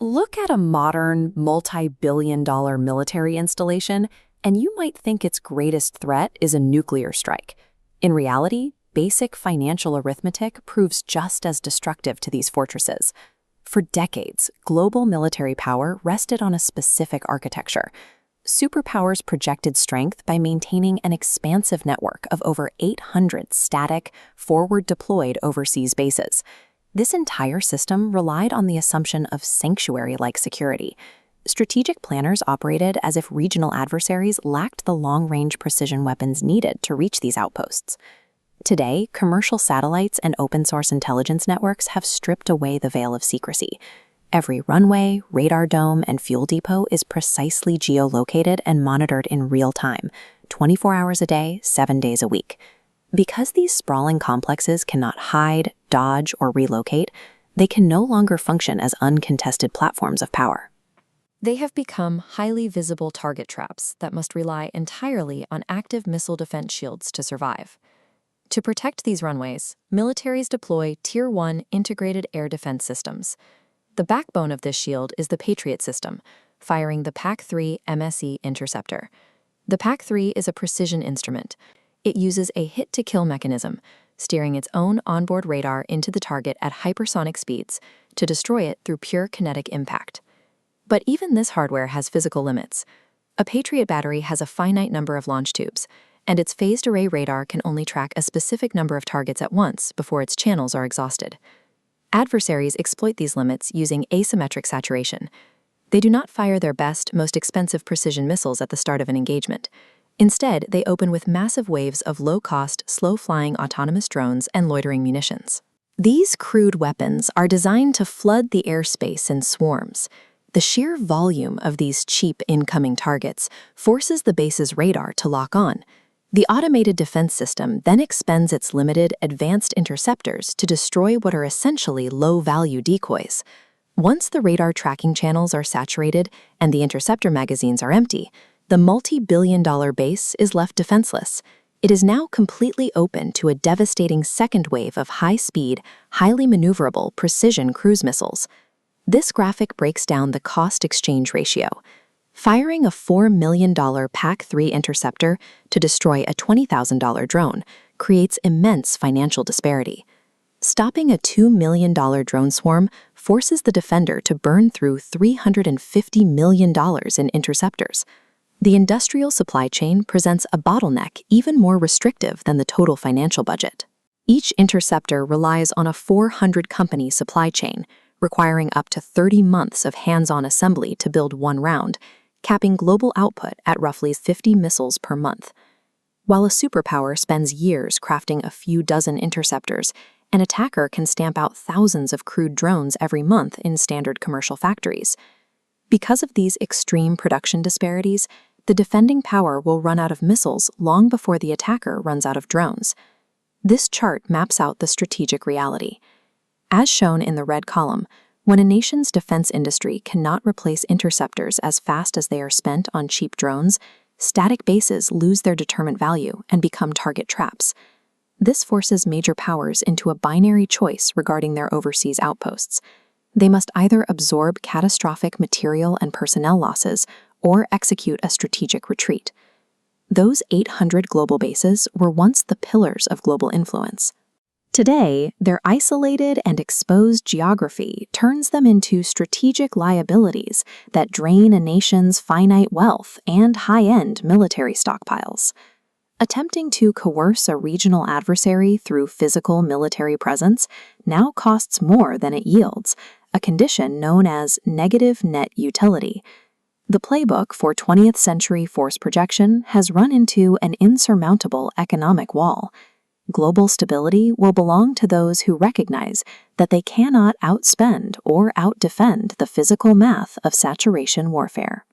Look at a modern, multi-billion-dollar military installation, and you might think its greatest threat is a nuclear strike. In reality, basic financial arithmetic proves just as destructive to these fortresses. For decades, global military power rested on a specific architecture. Superpowers projected strength by maintaining an expansive network of over 800 static, forward-deployed overseas bases. This entire system relied on the assumption of sanctuary-like security. Strategic planners operated as if regional adversaries lacked the long-range precision weapons needed to reach these outposts. Today, commercial satellites and open-source intelligence networks have stripped away the veil of secrecy. Every runway, radar dome, and fuel depot is precisely geolocated and monitored in real time, 24 hours a day, 7 days a week. Because these sprawling complexes cannot hide, dodge, or relocate, they can no longer function as uncontested platforms of power. They have become highly visible target traps that must rely entirely on active missile defense shields to survive. To protect these runways, militaries deploy Tier 1 integrated air defense systems. The backbone of this shield is the Patriot system, firing the PAC-3 MSE Interceptor. The PAC-3 is a precision instrument. It uses a hit-to-kill mechanism, steering its own onboard radar into the target at hypersonic speeds to destroy it through pure kinetic impact. But even this hardware has physical limits. A Patriot battery has a finite number of launch tubes, and its phased array radar can only track a specific number of targets at once before its channels are exhausted. Adversaries exploit these limits using asymmetric saturation. They do not fire their best, most expensive precision missiles at the start of an engagement. Instead, they open with massive waves of low-cost, slow-flying autonomous drones and loitering munitions. These crude weapons are designed to flood the airspace in swarms. The sheer volume of these cheap incoming targets forces the base's radar to lock on. The automated defense system then expends its limited, advanced interceptors to destroy what are essentially low-value decoys. Once the radar tracking channels are saturated and the interceptor magazines are empty, the multi-billion-dollar base is left defenseless. It is now completely open to a devastating second wave of high-speed, highly maneuverable precision cruise missiles. This graphic breaks down the cost-exchange ratio. Firing a $4 million PAC-3 interceptor to destroy a $20,000 drone creates immense financial disparity. Stopping a $2 million drone swarm forces the defender to burn through $350 million in interceptors. The industrial supply chain presents a bottleneck even more restrictive than the total financial budget. Each interceptor relies on a 400-company supply chain, requiring up to 30 months of hands-on assembly to build one round, capping global output at roughly 50 missiles per month. While a superpower spends years crafting a few dozen interceptors, an attacker can stamp out thousands of crude drones every month in standard commercial factories. Because of these extreme production disparities, the defending power will run out of missiles long before the attacker runs out of drones. This chart maps out the strategic reality. As shown in the red column, when a nation's defense industry cannot replace interceptors as fast as they are spent on cheap drones, static bases lose their deterrent value and become target traps. This forces major powers into a binary choice regarding their overseas outposts. They must either absorb catastrophic material and personnel losses or execute a strategic retreat. Those 800 global bases were once the pillars of global influence. Today, their isolated and exposed geography turns them into strategic liabilities that drain a nation's finite wealth and high-end military stockpiles. Attempting to coerce a regional adversary through physical military presence now costs more than it yields, a condition known as negative net utility. The playbook for 20th century force projection has run into an insurmountable economic wall. Global stability will belong to those who recognize that they cannot outspend or outdefend the physical math of saturation warfare.